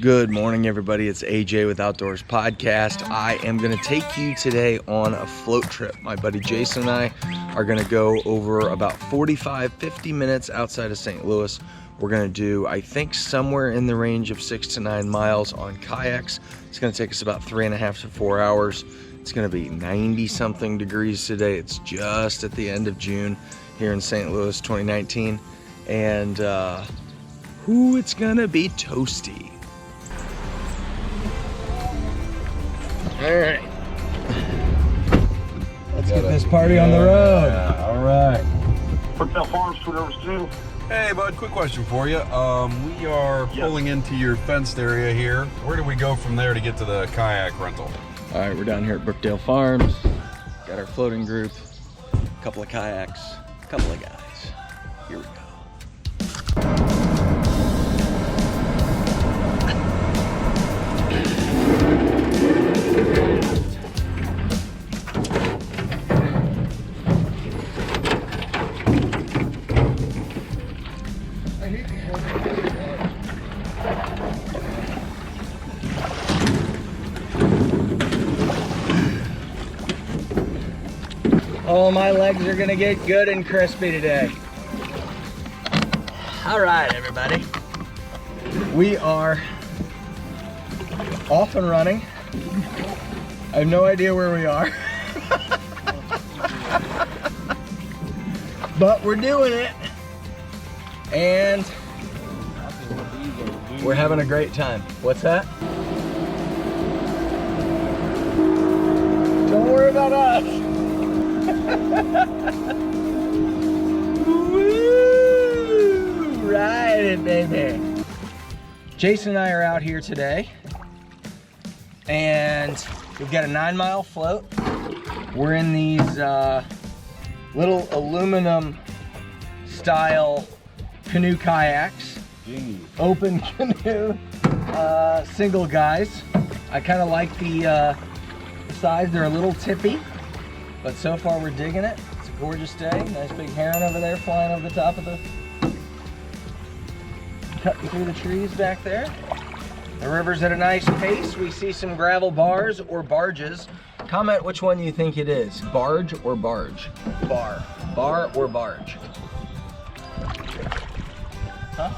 Good morning, everybody. It's AJ with Outdoors Podcast. I am going to take you today on a float trip. My buddy Jason and I are going to go over about 45-50 minutes outside of St. Louis. We're going to do, I think, somewhere in the range of 6 to 9 miles on kayaks. It's going to take us about 3.5 to 4 hours. It's going to be 90-something degrees today. It's just at the end of June here in St. Louis, 2019. And, it's going to be toasty. All right, let's get this party on the road. Yeah, all right. Brookdale Farms, 2 Rivers Canoe. Hey, bud, quick question for you. We are pulling into your fenced area here. Where do we go from there to get to the kayak rental? All right, we're down here at Brookdale Farms. Got our floating group, a couple of kayaks, a couple of guys. Here we go. Oh, my legs are gonna get good and crispy today. All right, everybody. We are off and running. I have no idea where we are. But we're doing it. And we're having a great time. What's that? Don't worry about us. Woo! Ride it, baby. Jason and I are out here today, and we've got a 9-mile float. We're in these little aluminum style canoe kayaks. Open canoe, single guys. I kind of like the size. They're a little tippy, but so far we're digging it. It's a gorgeous day. Nice big heron over there flying over the top of the, cutting through the trees back there. The river's at a nice pace. We see some gravel bars or barges. Comment which one you think it is, barge or barge? Bar or barge? Huh?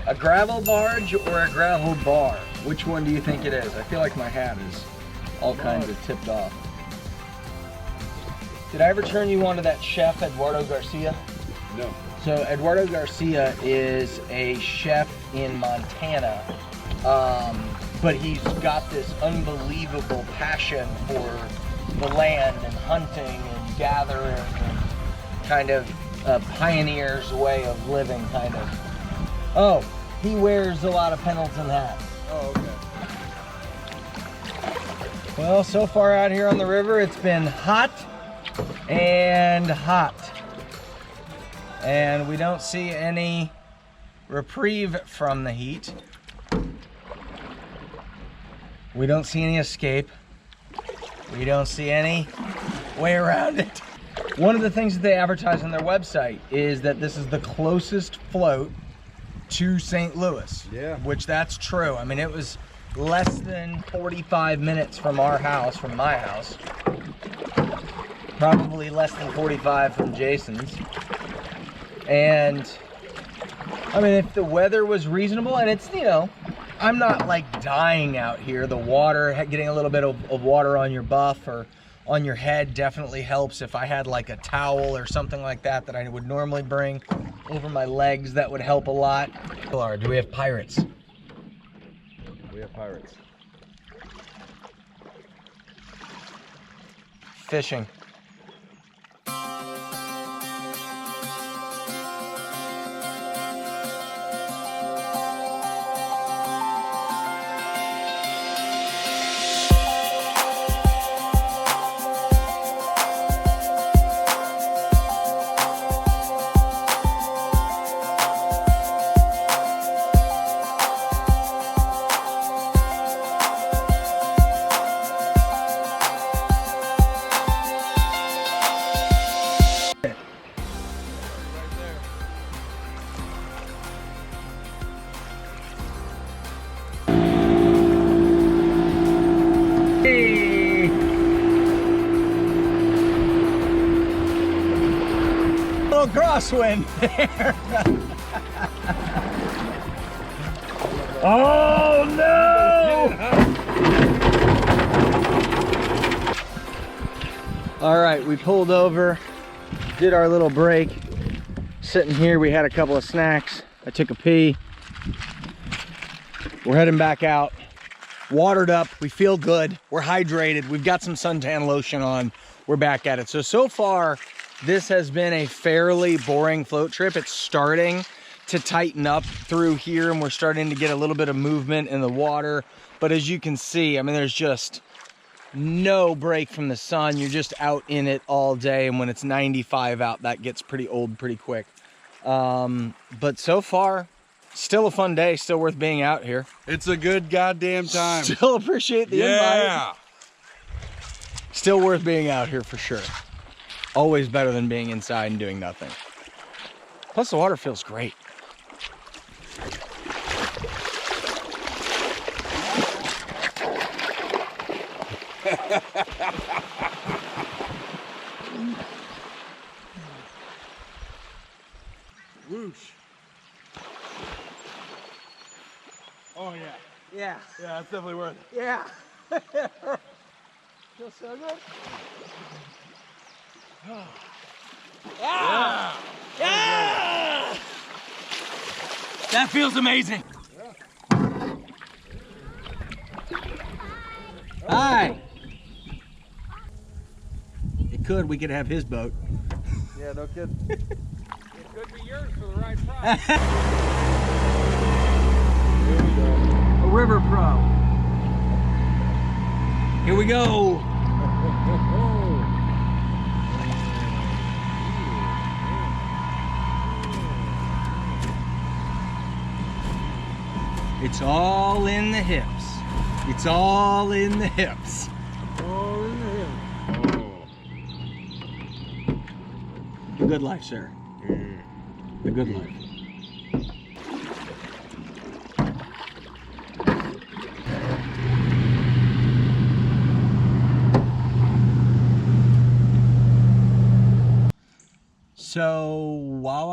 A gravel barge or a gravel bar? Which one do you think it is? I feel like my hat is all kinds of tipped off. Did I ever turn you on to that chef, Eduardo Garcia? No. So Eduardo Garcia is a chef in Montana, but he's got this unbelievable passion for the land and hunting and gathering and kind of a pioneer's way of living, kind of. Oh, he wears a lot of Pendleton hats. Oh, okay. Well, so far out here on the river, it's been hot and hot. And we don't see any reprieve from the heat. We don't see any escape. We don't see any way around it. One of the things that they advertise on their website is that this is the closest float to St. Louis. Yeah. Which that's true. I mean, it was less than 45 minutes from our house, from my house. Probably less than 45 from Jason's. And I mean, if the weather was reasonable, and it's, you know, I'm not like dying out here. The water, getting a little bit of water on your buff or on your head definitely helps. If I had like a towel or something like that that I would normally bring over my legs, that would help a lot. Do we have pirates? We have pirates. Fishing. crosswind there. Oh no! All right, we pulled over, did our little break. Sitting here, we had a couple of snacks. I took a pee. We're heading back out. Watered up, we feel good. We're hydrated, we've got some suntan lotion on. We're back at it. So far, this has been a fairly boring float trip. It's starting to tighten up through here and we're starting to get a little bit of movement in the water. But as you can see, I mean, there's just no break from the sun. You're just out in it all day, and when it's 95 out, that gets pretty old pretty quick. But so far, still a fun day, still worth being out here. It's a good goddamn time. Still appreciate the invite. Still worth being out here for sure. Always better than being inside and doing nothing. Plus the water feels great. Whoosh. Oh yeah. Yeah. Yeah, that's definitely worth it. Yeah. Feels so good. Yeah. Yeah. That feels amazing. Yeah. Hi. We could have his boat. Yeah, no kidding. It could be yours for the right price. A River Pro. Here we go. It's all in the hips. It's all in the hips. All in the hill. The good life, sir. The good life. So while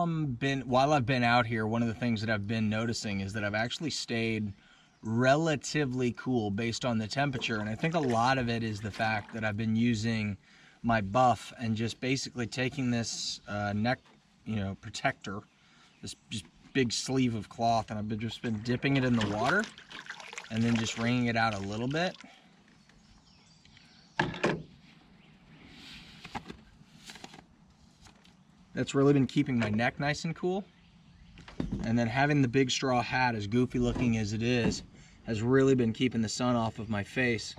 I've been out here, one of the things that I've been noticing is that I've actually stayed relatively cool based on the temperature, and I think a lot of it is the fact that I've been using my buff and just basically taking this neck, protector, this just big sleeve of cloth, and I've just been dipping it in the water and then just wringing it out a little bit. That's really been keeping my neck nice and cool. And then having the big straw hat, as goofy looking as it is, has really been keeping the sun off of my face.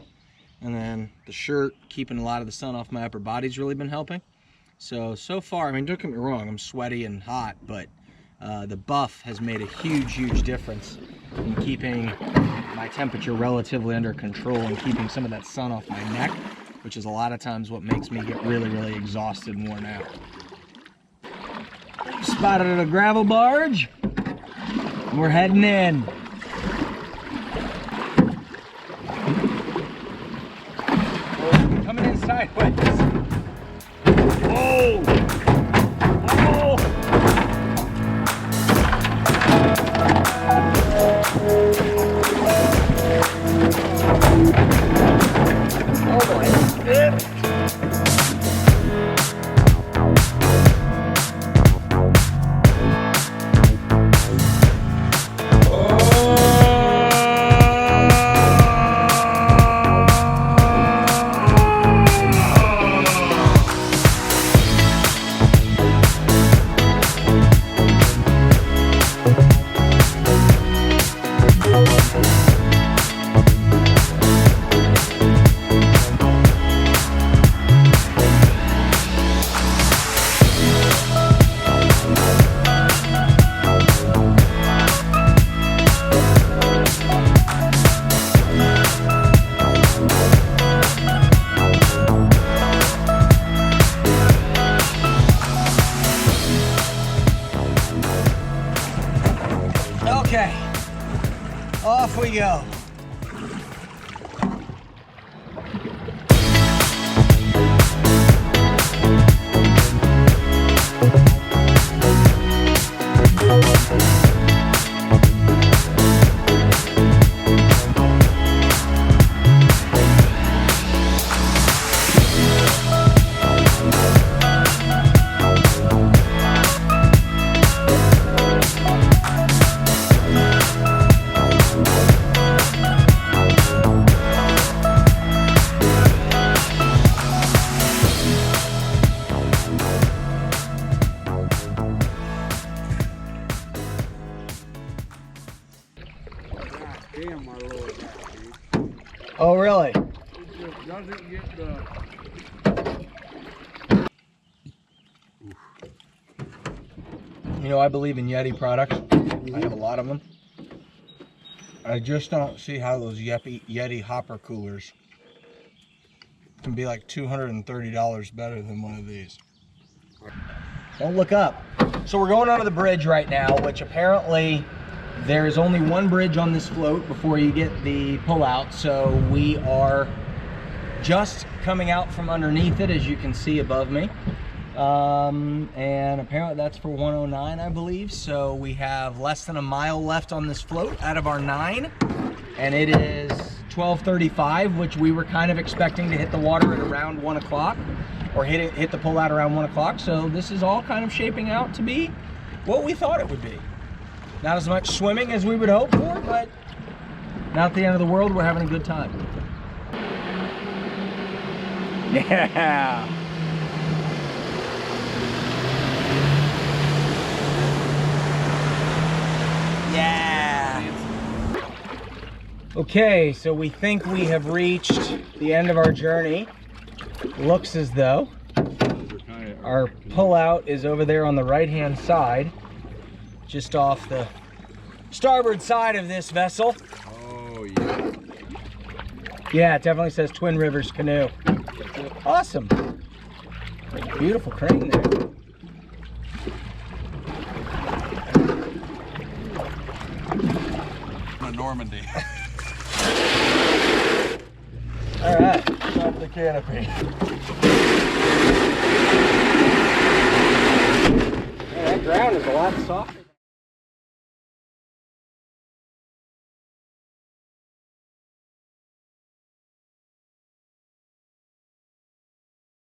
And then the shirt, keeping a lot of the sun off my upper body's really been helping. So far, I mean, don't get me wrong, I'm sweaty and hot, but the buff has made a huge difference in keeping my temperature relatively under control and keeping some of that sun off my neck, which is a lot of times what makes me get really exhausted and worn out. Spotted a gravel barge. We're heading in. Coming in sideways. Whoa! Oh! Oh my goodness! Okay, off we go. damn my lower back, dude. Oh, really? It just doesn't get the... You know, I believe in Yeti products. I have a lot of them. I just don't see how those Yeti hopper coolers can be like $230 better than one of these. Don't look up. So we're going under the bridge right now, which apparently there is only one bridge on this float before you get the pullout. So we are just coming out from underneath it, as you can see above me. And apparently that's for 109, I believe. So we have less than a mile left on this float out of our 9, and it is 12:35, which we were kind of expecting to hit the water at around 1 o'clock, or hit the pullout around 1 o'clock. So this is all kind of shaping out to be what we thought it would be. Not as much swimming as we would hope for, but not the end of the world. We're having a good time. Yeah. Yeah. Okay, so we think we have reached the end of our journey. Looks as though our pullout is over there on the right-hand side, just off the starboard side of this vessel. Oh, yeah. Yeah, it definitely says Twin Rivers Canoe. Awesome. Beautiful crane there. Normandy. All right. Top of the canopy. Yeah, that ground is a lot softer.